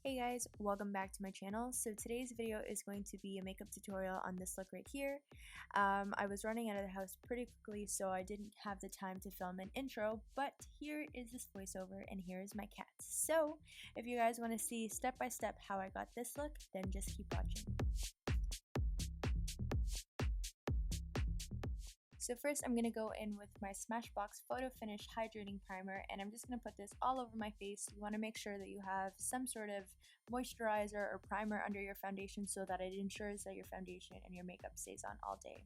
Hey guys, welcome back to my channel. So today's video is going to be a makeup tutorial on this look right here. I was running out of the house pretty quickly, so I didn't have the time to film an intro, but here is this voiceover and here is my cat. So if you guys want to see step by step how I got this look, then just keep watching. So first I'm going to go in with my Smashbox Photofinish Hydrating Primer, and I'm just going to put this all over my face. You want to make sure that you have some sort of moisturizer or primer under your foundation so that it ensures that your foundation and your makeup stays on all day.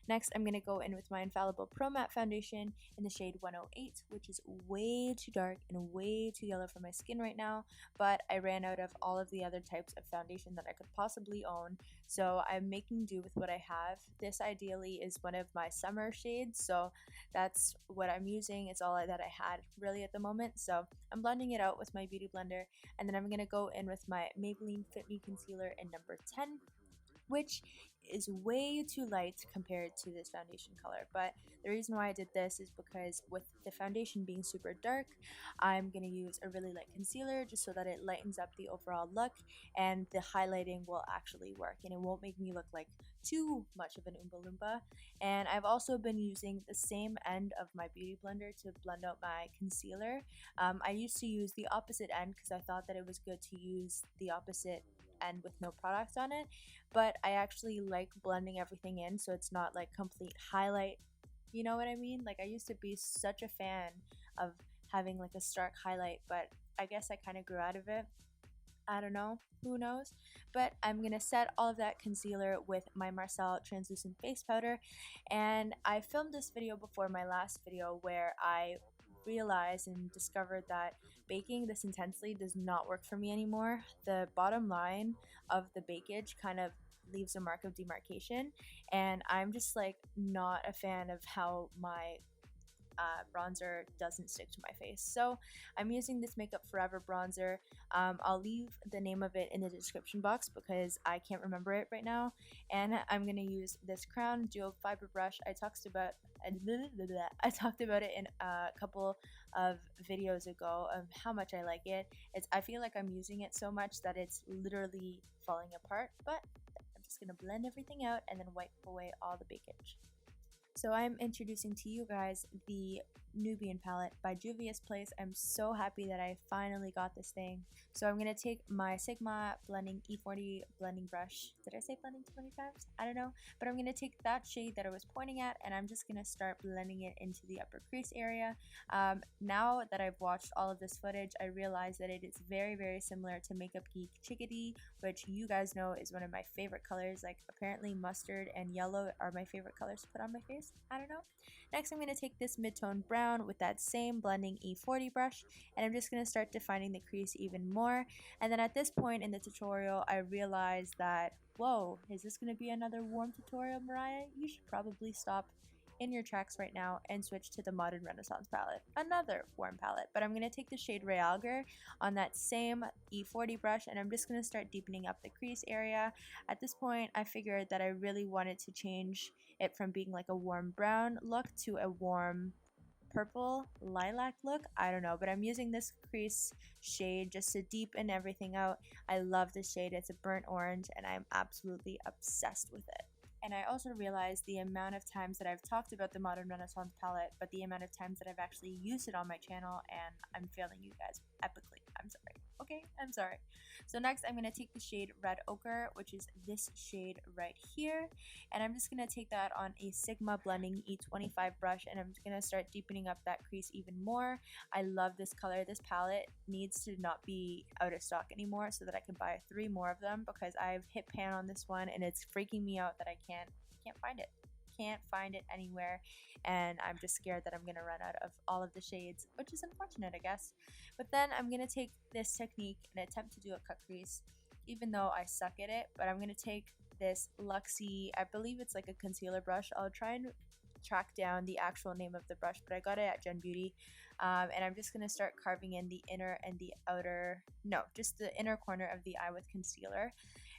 Next, I'm going to go in with my Infallible Pro Matte Foundation in the shade 108, which is way too dark and way too yellow for my skin right now, but I ran out of all of the other types of foundation that I could possibly own, so I'm making do with what I have. This ideally is one of my summer shades, so that's what I'm using. It's all that I had really at the moment, so I'm blending it out with my beauty blender, and then I'm going to go in with my Maybelline Fit Me Concealer in number 10, which is way too light compared to this foundation color. But the reason why I did this is because with the foundation being super dark, I'm going to use a really light concealer just so that it lightens up the overall look and the highlighting will actually work and it won't make me look like too much of an Oompa Loompa. And I've also been using the same end of my beauty blender to blend out my concealer. I used to use the opposite end because I thought that it was good to use the opposite end with no product on it, but I actually like blending everything in so it's not like complete highlight, you know what I mean? Like I used to be such a fan of having like a stark highlight, but I guess I kind of grew out of it. I don't know, who knows? But I'm gonna set all of that concealer with my Marcelle translucent face powder, and I filmed this video before my last video where I realized and discovered that baking this intensely does not work for me anymore. The bottom line of the bakage kind of leaves a mark of demarcation, and I'm just like not a fan of how my bronzer doesn't stick to my face. So I'm using this Makeup Forever bronzer. I'll leave the name of it in the description box because I can't remember it right now. And I'm going to use this Crown Duo Fiber Brush. I talked about it in a couple of videos ago of how much I like it. I feel like I'm using it so much that it's literally falling apart, but I'm just going to blend everything out and then wipe away all the bakage. So I'm introducing to you guys the Nubian palette by Juvia's Place. I'm so happy that I finally got this thing. So I'm going to take my Sigma Blending E40 blending brush. Did I say blending too many times? I don't know. But I'm going to take that shade that I was pointing at and I'm just going to start blending it into the upper crease area. Now that I've watched all of this footage, I realize that it is very, very similar to Makeup Geek Chickadee, which you guys know is one of my favorite colors. Like apparently mustard and yellow are my favorite colors to put on my face. I don't know. Next, I'm going to take this mid-tone brown with that same blending E40 brush, and I'm just going to start defining the crease even more. And then at this point in the tutorial, I realized that, whoa, is this going to be another warm tutorial, Mariah? You should probably stop in your tracks right now and switch to the Modern Renaissance palette, another warm palette. But I'm going to take the shade Realgar on that same E40 brush and I'm just going to start deepening up the crease area. At this point I figured that I really wanted to change it from being like a warm brown look to a warm purple lilac look. I don't know, but I'm using this crease shade just to deepen everything out. I love this shade. It's a burnt orange and I'm absolutely obsessed with it. And I also realized the amount of times that I've talked about the Modern Renaissance palette, but the amount of times that I've actually used it on my channel, and I'm failing you guys epically. I'm sorry. Okay, I'm sorry. So next I'm going to take the shade Red Ochre, which is this shade right here, and I'm just going to take that on a Sigma Blending E25 brush, and I'm just going to start deepening up that crease even more. I love this color. This palette needs to not be out of stock anymore so that I can buy 3 more of them because I've hit pan on this one and it's freaking me out that I can't find it. Can't find it anywhere, and I'm just scared that I'm gonna run out of all of the shades, which is unfortunate, I guess. But then I'm gonna take this technique and attempt to do a cut crease, even though I suck at it. But I'm gonna take this Luxie, I believe it's like a concealer brush. I'll try and track down the actual name of the brush, but I got it at Gen Beauty, and I'm just gonna start carving in the inner and the outer, no, just the inner corner of the eye with concealer,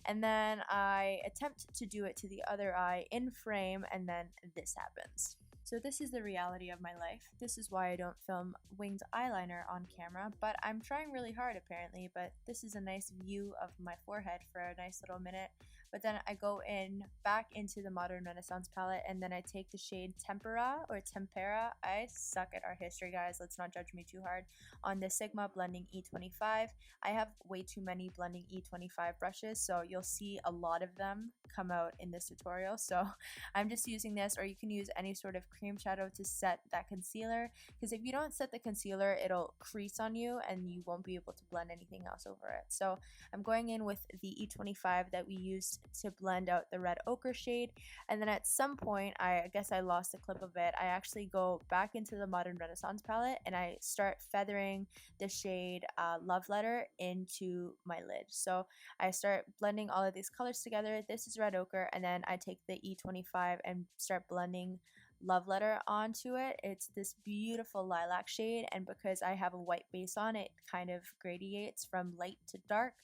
and then I attempt to do it to the other eye in frame, and then this happens. So this is the reality of my life. This is why I don't film winged eyeliner on camera, but I'm trying really hard apparently. But this is a nice view of my forehead for a nice little minute. But then I go in back into the Modern Renaissance palette, and then I take the shade Tempera or Tempera. I suck at art history, guys. Let's not judge me too hard. On the Sigma Blending E25. I have way too many Blending E25 brushes, so you'll see a lot of them come out in this tutorial. So I'm just using this, or you can use any sort of cream shadow to set that concealer, because if you don't set the concealer, it'll crease on you and you won't be able to blend anything else over it. So I'm going in with the E25 that we used to blend out the red ochre shade, and then at some point, I guess I lost a clip of it, I actually go back into the Modern Renaissance palette and I start feathering the shade Love Letter into my lid. So I start blending all of these colors together. This is red ochre, and then I take the E25 and start blending Love Letter onto it. It's this beautiful lilac shade, and because I have a white base on, it kind of gradiates from light to dark.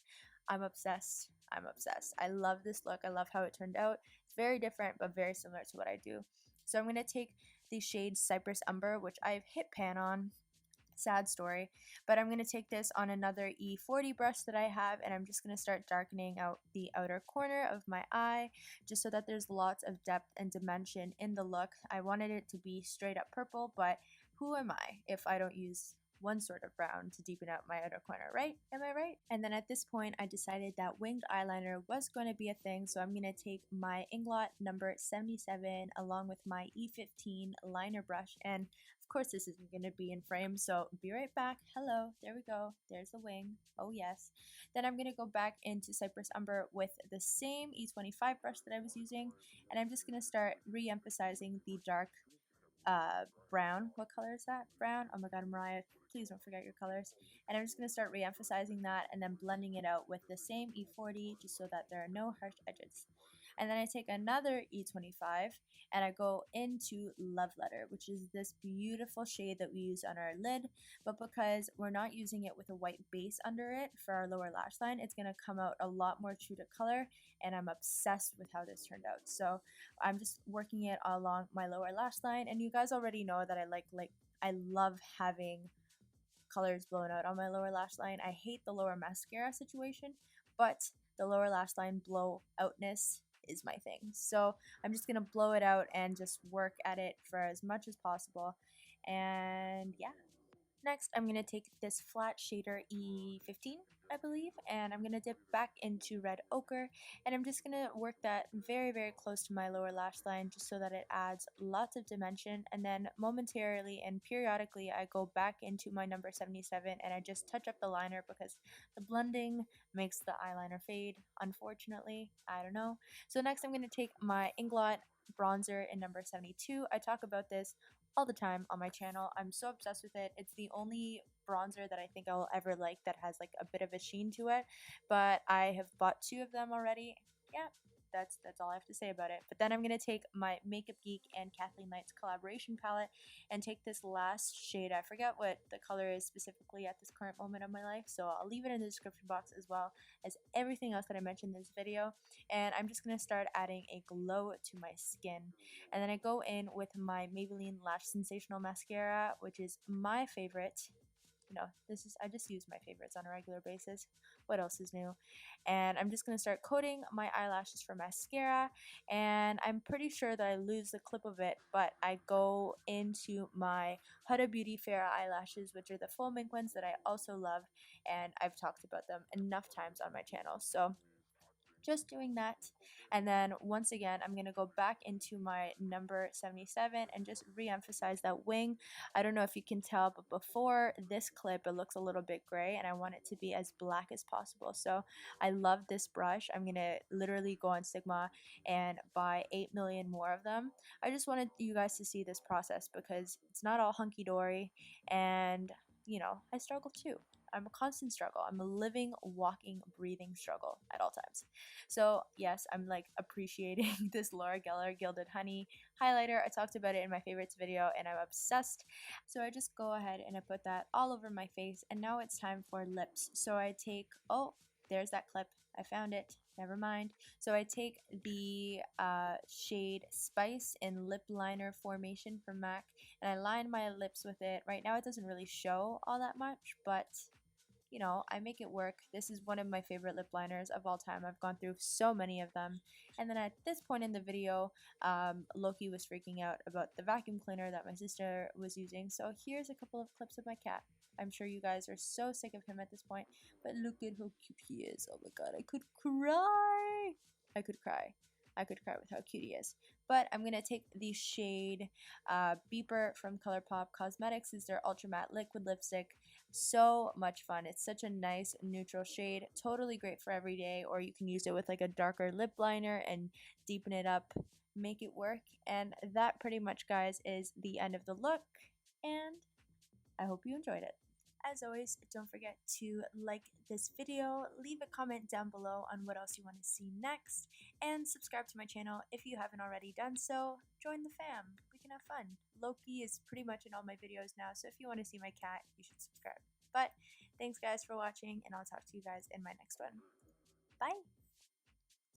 I'm obsessed. I'm obsessed. I love this look. I love how it turned out. It's very different, but very similar to what I do. So I'm going to take the shade Cypress Umber, which I've hit pan on. Sad story, but I'm going to take this on another E40 brush that I have, and I'm just going to start darkening out the outer corner of my eye just so that there's lots of depth and dimension in the look. I wanted it to be straight up purple, but who am I if I don't use one sort of brown to deepen out my outer corner, right? Am I right? And then at this point, I decided that winged eyeliner was going to be a thing, so I'm going to take my Inglot number 77 along with my E15 liner brush, and of course this isn't going to be in frame, so be right back. Hello, there we go. There's the wing. Oh yes. Then I'm going to go back into Cypress Umber with the same E25 brush that I was using, and I'm just going to start re-emphasizing the dark brown. What color is that? Brown? Oh my god, Mariah, please don't forget your colors. And I'm just going to start re-emphasizing that and then blending it out with the same E40 just so that there are no harsh edges. And then I take another E25 and I go into Love Letter, which is this beautiful shade that we use on our lid, but because we're not using it with a white base under it for our lower lash line, it's going to come out a lot more true to color, and I'm obsessed with how this turned out. So I'm just working it along my lower lash line, and you guys already know that I love having colors blown out on my lower lash line. I hate the lower mascara situation, but the lower lash line blow outness is my thing. So I'm just gonna blow it out and just work at it for as much as possible. And yeah, next I'm gonna take this flat shader E15, I believe, and I'm going to dip back into red ochre, and I'm just going to work that very, very close to my lower lash line just so that it adds lots of dimension. And then momentarily and periodically I go back into my number 77 and I just touch up the liner because the blending makes the eyeliner fade, unfortunately. I don't know. So next I'm going to take my Inglot bronzer in number 72. I talk about this all the time on my channel. I'm so obsessed with it. It's the only bronzer that I think I'll ever like that has like a bit of a sheen to it, but I have bought 2 of them already. Yeah, that's all I have to say about it. But then I'm gonna take my Makeup Geek and Kathleen Knight's collaboration palette and take this last shade. I forget what the color is specifically at this current moment of my life, so I'll leave it in the description box as well as everything else that I mentioned in this video. And I'm just gonna start adding a glow to my skin. And then I go in with my Maybelline Lash Sensational Mascara, which is my favorite. You know, I just use my favorites on a regular basis. What else is new? And I'm just going to start coating my eyelashes for mascara, and I'm pretty sure that I lose the clip of it, but I go into my Huda Beauty Farah eyelashes, which are the faux mink ones that I also love, and I've talked about them enough times on my channel. So just doing that, and then once again I'm going to go back into my number 77 and just re-emphasize that wing. I don't know if you can tell, but before this clip it looks a little bit gray and I want it to be as black as possible. So I love this brush. I'm going to literally go on Sigma and buy 8 million more of them. I just wanted you guys to see this process because it's not all hunky-dory, and you know, I struggle too. I'm a constant struggle. I'm a living, walking, breathing struggle at all times. So yes, I'm like appreciating this L'Oreal Gilded Honey highlighter. I talked about it in my favorites video and I'm obsessed. So I just go ahead and I put that all over my face, and now it's time for lips. So I take, oh, there's that clip. I found it. Never mind. So I take the shade Spice in Lip Liner Formation from MAC, and I line my lips with it. Right now it doesn't really show all that much, but you know, I make it work. This is one of my favorite lip liners of all time. I've gone through so many of them. And then at this point in the video, Loki was freaking out about the vacuum cleaner that my sister was using. So here's a couple of clips of my cat. I'm sure you guys are so sick of him at this point, but look at how cute he is. Oh my god, I could cry. I could cry. I could cry with how cute he is. But I'm going to take the shade Beeper from ColourPop Cosmetics. Is their Ultra Matte Liquid Lipstick. So much fun. It's such a nice neutral shade. Totally great for every day, or you can use it with like a darker lip liner and deepen it up. Make it work. And that pretty much, guys, is the end of the look. And I hope you enjoyed it. As always, don't forget to like this video, leave a comment down below on what else you want to see next, and subscribe to my channel if you haven't already done so. Join the fam. We can have fun. Loki is pretty much in all my videos now, so if you want to see my cat, you should subscribe. But thanks guys for watching, and I'll talk to you guys in my next one. Bye!